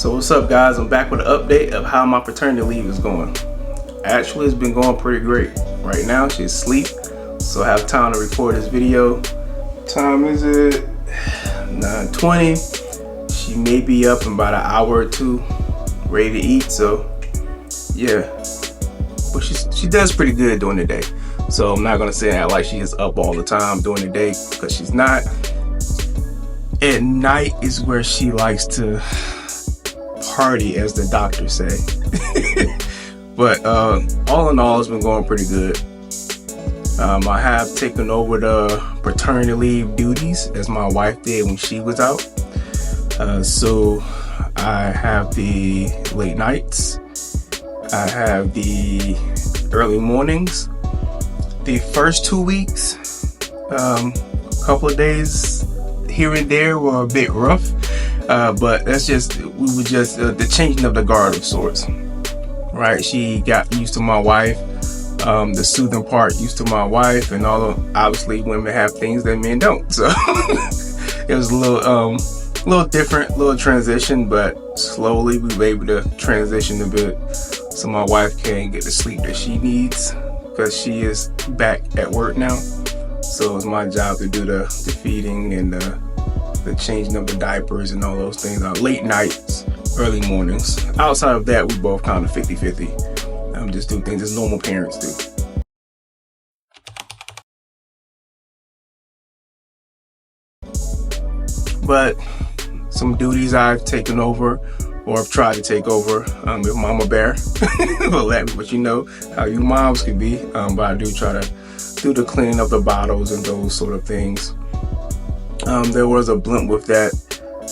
So what's up, guys? I'm back with an update of how my paternity leave is going. Actually, it's been going pretty great. Right now, she's asleep, so I have time to record this video. Time is it? 9:20. She may be up in about an hour or two, ready to eat. So yeah, but she does pretty good during the day. So I'm not gonna say that like she is up all the time during the day, because she's not. At night is where she likes to party, as the doctors say. But all in all, it's been going pretty good. I have taken over the paternity leave duties as my wife did when she was out. So I have the late nights, I have the early mornings. The first 2 weeks, couple of days here and there were a bit rough, but that's just, we were just the changing of the guard of sorts, right? She got used to my wife, the soothing part used to my wife, and obviously women have things that men don't, so it was a little different, little transition, but slowly we were able to transition a bit so my wife can get the sleep that she needs, because she is back at work now. So it's my job to do the feeding and the changing of the diapers and all those things on late nights, early mornings. Outside of that, we both kind of 50-50. Just do things as normal parents do. But some duties I've taken over, or I've tried to take over, with Mama Bear. But you know how you moms can be. But I do try to do the cleaning of the bottles and those sort of things. There was a blimp with that.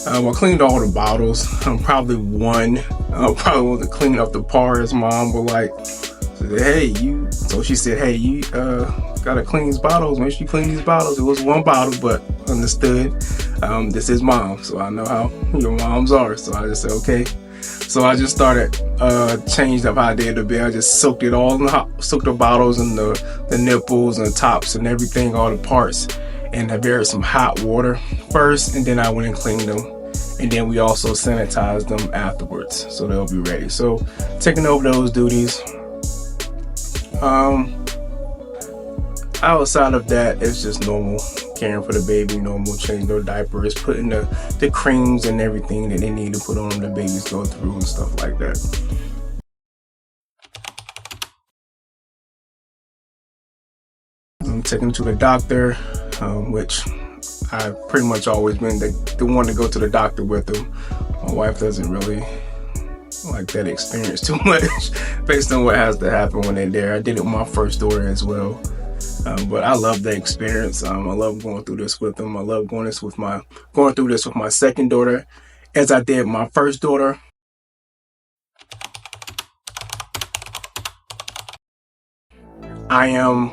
I cleaned all the bottles. Probably wasn't cleaning up the par, as Mom was like, hey, so she said, hey, you gotta clean these bottles. Make sure you clean these bottles. It was one bottle, but understood. This is Mom, so I know how your moms are. So I just said, okay. So I just started, changed up how I did the bed. I just soaked it all soaked the bottles and the nipples and the tops and everything, all the parts. And I buried some hot water first, and then I went and cleaned them. And then we also sanitized them afterwards, so they'll be ready. So taking over those duties. Outside of that, it's just normal caring for the baby, normal changing their diapers, putting the creams and everything that they need to put on them, the babies go through and stuff like that. I'm taking them to the doctor, which I've pretty much always been the one to go to the doctor with them. My wife doesn't really like that experience too much based on what has to happen when they're there. I did it with my first daughter as well. But I love the experience. I love going through this with them. I love going through this with my second daughter, as I did my first daughter. I am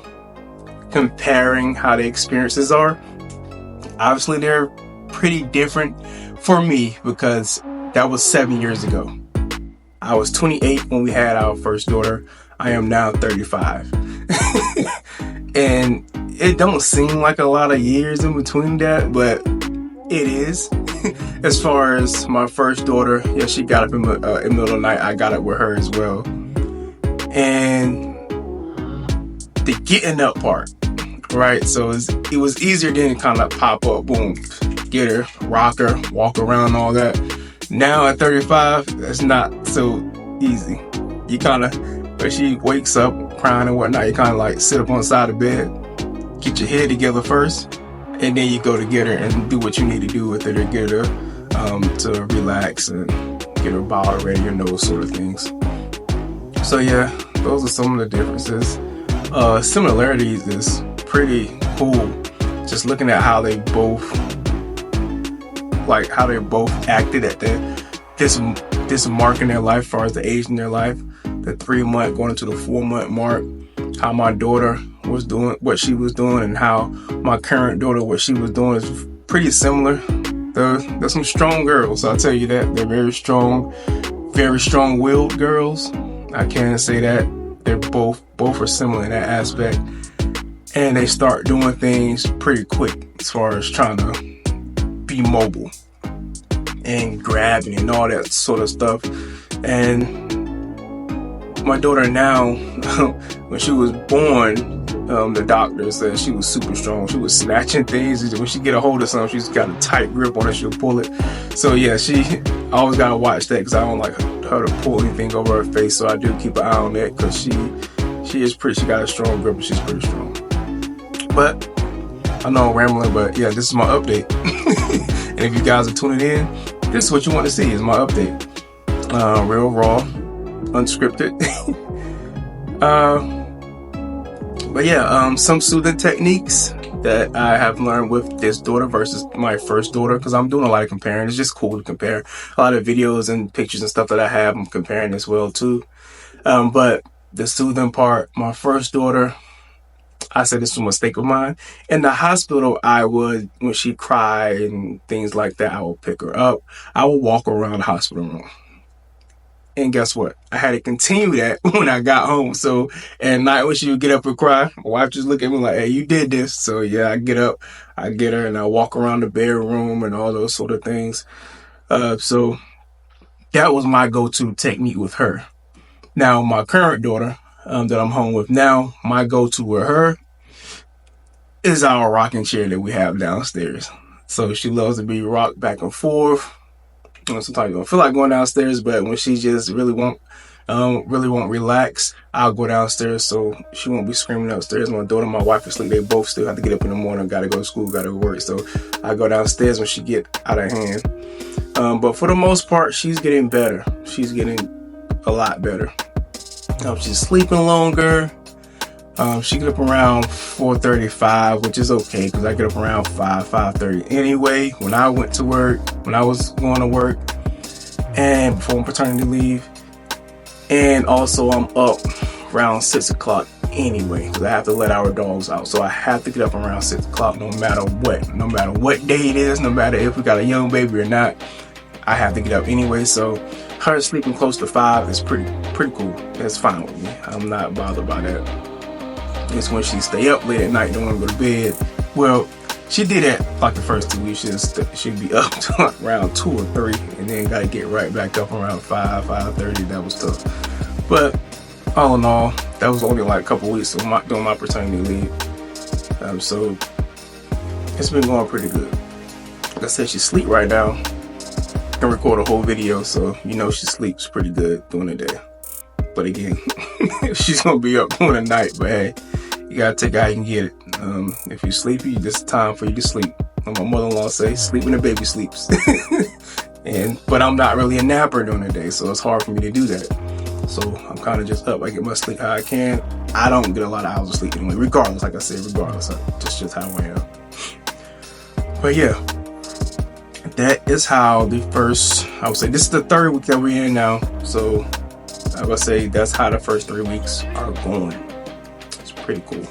comparing how the experiences are. Obviously, they're pretty different for me, because that was 7 years ago. I was 28 when we had our first daughter. I am now 35. And it don't seem like a lot of years in between that, but it is. As far as my first daughter, yeah, she got up in the middle of the night. I got up with her as well. And the getting up part, right? So it was easier than to kind of pop up, boom, get her, rock her, walk around, all that. Now at 35, that's not so easy. You kind of, when she wakes up crying and whatnot, you kind of like sit up on the side of the bed, get your head together first, and then you go to get her and do what you need to do with her to get her to relax and get her bottle ready and those sort of things. So yeah, those are some of the differences. Similarities is pretty cool. Just looking at how they both acted at this mark in their life, as far as the age in their life, the 3 month going into the 4 month mark, how my daughter was doing what she was doing, and how my current daughter, what she was doing, is pretty similar. They're some strong girls, I'll tell you that. They're very strong-willed girls. I can say that. They're both are similar in that aspect. And they start doing things pretty quick as far as trying to be mobile. and grabbing and all that sort of stuff. And my daughter now, when she was born, the doctor said she was super strong. She was snatching things. When she get a hold of something, she's got a tight grip on it. She'll pull it. So yeah, I always gotta watch that because I don't like her to pull anything over her face. So I do keep an eye on that because she got a strong grip and she's pretty strong. But I know I'm rambling, but yeah, this is my update. And if you guys are tuning in, this is what you want to see is my update. Real raw, unscripted. But yeah, some soothing techniques that I have learned with this daughter versus my first daughter, because I'm doing a lot of comparing. It's just cool to compare a lot of videos and pictures and stuff that I have. I'm comparing as well too. But the soothing part, my first daughter, I said this was a mistake of mine. In the hospital, I would, when she cried and things like that, I would pick her up. I would walk around the hospital room. And guess what? I had to continue that when I got home. So at night when she would get up and cry, my wife just look at me like, hey, you did this. So yeah, I get up, I get her, and I walk around the bedroom and all those sort of things. So that was my go-to technique with her. Now, my current daughter that I'm home with now, my go-to with her is our rocking chair that we have downstairs. So she loves to be rocked back and forth. Sometimes you don't feel like going downstairs, but when she just really won't relax, I'll go downstairs so she won't be screaming upstairs. My daughter and my wife are asleep. They both still have to get up in the morning, gotta go to school, gotta go to work. So I go downstairs when she get out of hand. But for the most part, she's getting better. She's getting a lot better. She's sleeping longer. She get up around 4:35, which is okay because I get up around 5:30 anyway. When I went to work, when I was going to work, and before paternity leave, and also I'm up around 6 o'clock anyway because I have to let our dogs out. So I have to get up around 6 o'clock no matter what day it is, no matter if we got a young baby or not. I have to get up anyway. So her sleeping close to 5 is pretty cool. That's fine with me. I'm not bothered by that. It's when she stay up late at night, don't want to go to bed. Well, she did that like the first 2 weeks. She'd be up to like around 2 or 3 and then got to get right back up around 5:30. That was tough. But all in all, that was only like a couple weeks of doing my paternity leave. So it's been going pretty good. Like I said, she sleep right now. I can record a whole video, so you know she sleeps pretty good during the day. But again, she's gonna be up during the night. But hey, you gotta take it how you can get it. If you're sleepy, this is time for you to sleep. And my mother-in-law say, sleep when the baby sleeps. But I'm not really a napper during the day, so it's hard for me to do that. So I'm kind of just up. I get my sleep how I can. I don't get a lot of hours of sleep anyway, regardless. Like I said, regardless, that's just how I am. But yeah, that is how the first, I would say this is the 3rd week that we're in now. So I would say that's how the first 3 weeks are going. It's pretty cool.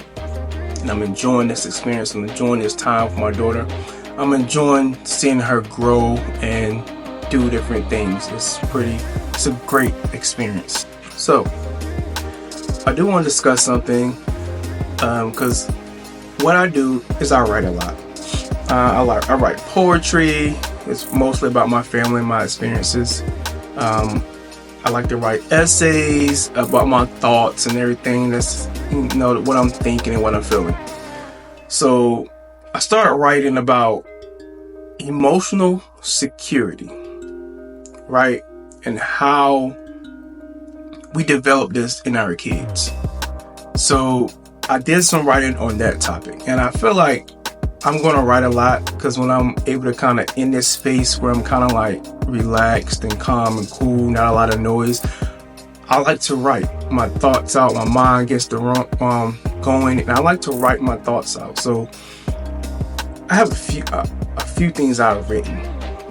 And I'm enjoying this experience. I'm enjoying this time with my daughter. I'm enjoying seeing her grow and do different things. It's a great experience. So I do want to discuss something because what I do is I write a lot. I write poetry. It's mostly about my family and my experiences. I like to write essays about my thoughts and everything. That's, what I'm thinking and what I'm feeling. So I started writing about emotional security, right? And how we develop this in our kids. So I did some writing on that topic, and I feel like I'm going to write a lot because when I'm able to kind of in this space where I'm kind of like relaxed and calm and cool, not a lot of noise, I like to write my thoughts out. My mind gets the going, and I like to write my thoughts out. So I have a few things I've written.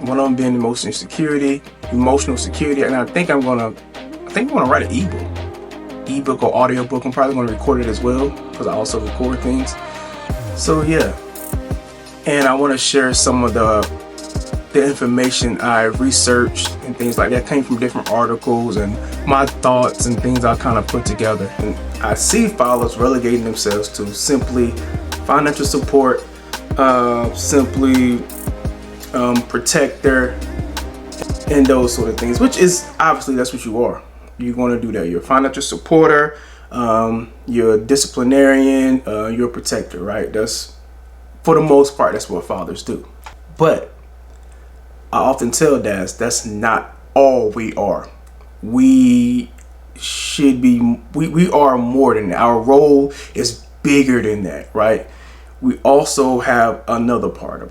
One of them being emotional security, and I think I'm gonna write an ebook or audiobook. I'm probably gonna record it as well because I also record things. So yeah. And I want to share some of the information I researched and things like that. Came from different articles and my thoughts and things I kind of put together. And I see fathers relegating themselves to simply financial support, simply protect their and those sort of things, which is obviously that's what you are. You're going to do that. You're a financial supporter, you're a disciplinarian, you're a protector, right? That's, for the most part, that's what fathers do. But I often tell dads that's not all we are. We should be, we are more than that. Our role is bigger than that, right? We also have another part,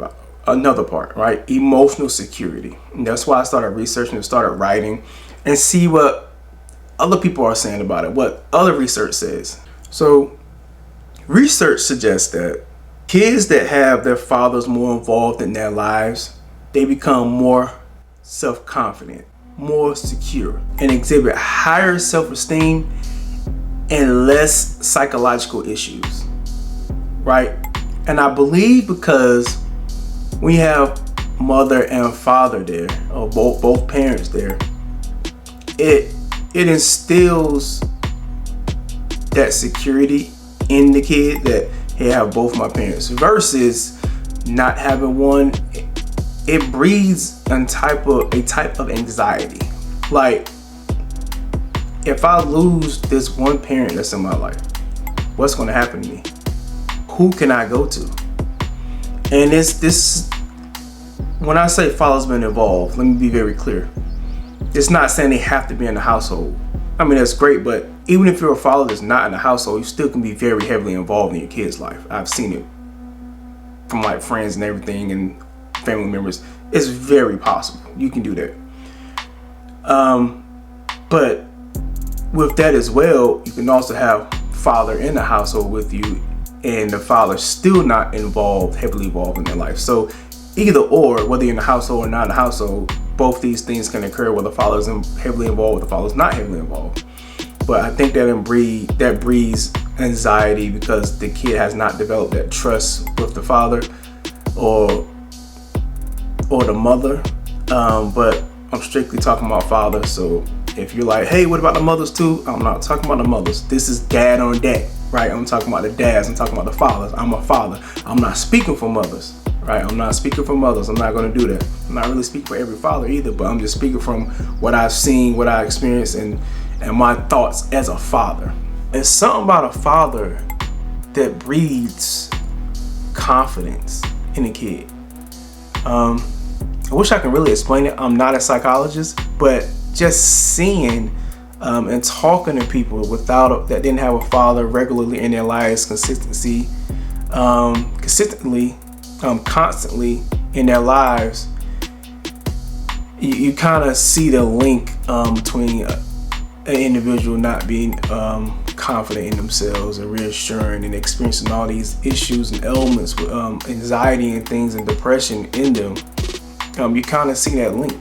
right? Emotional security. And that's why I started researching and started writing and see what other people are saying about it, what other research says. So research suggests that kids that have their fathers more involved in their lives, they become more self-confident, more secure, and exhibit higher self-esteem and less psychological issues, right? And I believe because we have mother and father there, or both parents there, it instills that security in the kid that, hey, I have both my parents, versus not having one. It breeds a type of anxiety. Like, if I lose this one parent that's in my life, what's going to happen to me? Who can I go to? And this when I say father's been involved, let me be very clear. It's not saying they have to be in the household. I mean, that's great, but even if you're a father that's not in the household, you still can be very heavily involved in your kid's life. I've seen it from like friends and everything and family members. It's very possible. You can do that. But with that as well, you can also have father in the household with you and the father still not heavily involved in their life. So either or, whether you're in the household or not in the household, both these things can occur where the father's heavily involved or the father's not heavily involved. But I think that breeds anxiety because the kid has not developed that trust with the father or the mother. But I'm strictly talking about father. So if you're like, hey, what about the mothers too? I'm not talking about the mothers. This is dad on deck, right? I'm talking about the dads. I'm talking about the fathers. I'm a father. I'm not speaking for mothers. Right, I'm not speaking for mothers. I'm not going to do that. I'm not really speaking for every father either, but I'm just speaking from what I've seen, what I experienced, and my thoughts as a father. It's something about a father that breeds confidence in a kid. I wish I could really explain it. I'm not a psychologist, but just seeing and talking to people that didn't have a father regularly in their lives consistently constantly in their lives, you kind of see the link between an individual not being confident in themselves and reassuring and experiencing all these issues and ailments with anxiety and things and depression in them. You kind of see that link,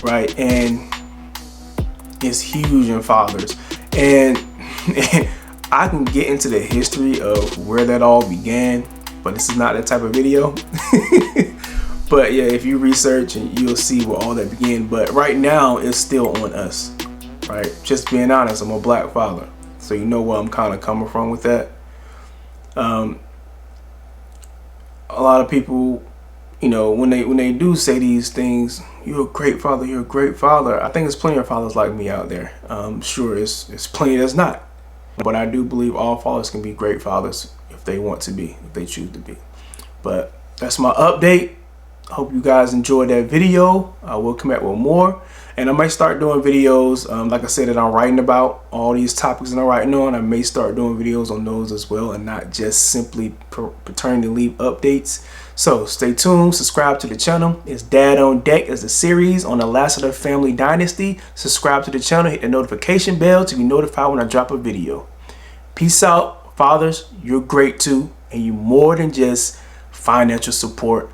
right? And it's huge in fathers. And I can get into the history of where that all began, but this is not that type of video. But yeah, if you research, and you'll see where all that began. But right now, it's still on us, right? Just being honest, I'm a black father, so you know where I'm kind of coming from with that. A lot of people, you know, when they do say these things, you're a great father, you're a great father. I think there's plenty of fathers like me out there. Sure, it's plenty that's not. But I do believe all fathers can be great fathers if they want to be, if they choose to be. But that's my update. I hope you guys enjoyed that video. I will come back with more. And I might start doing videos, like I said, that I'm writing about, all these topics that I'm writing on. I may start doing videos on those as well, and not just simply paternity leave updates. So stay tuned, subscribe to the channel. It's Dad on Deck as the series on the Lassiter family dynasty. Subscribe to the channel, hit the notification bell to be notified when I drop a video. Peace out, fathers. You're great too, and you're more than just financial support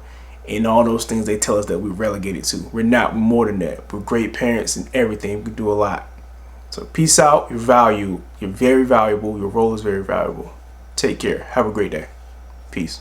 and all those things they tell us that we're relegated to. We're not. We're more than that. We're great parents and everything. We can do a lot. So peace out. You're valued. You're very valuable. Your role is very valuable. Take care. Have a great day. Peace.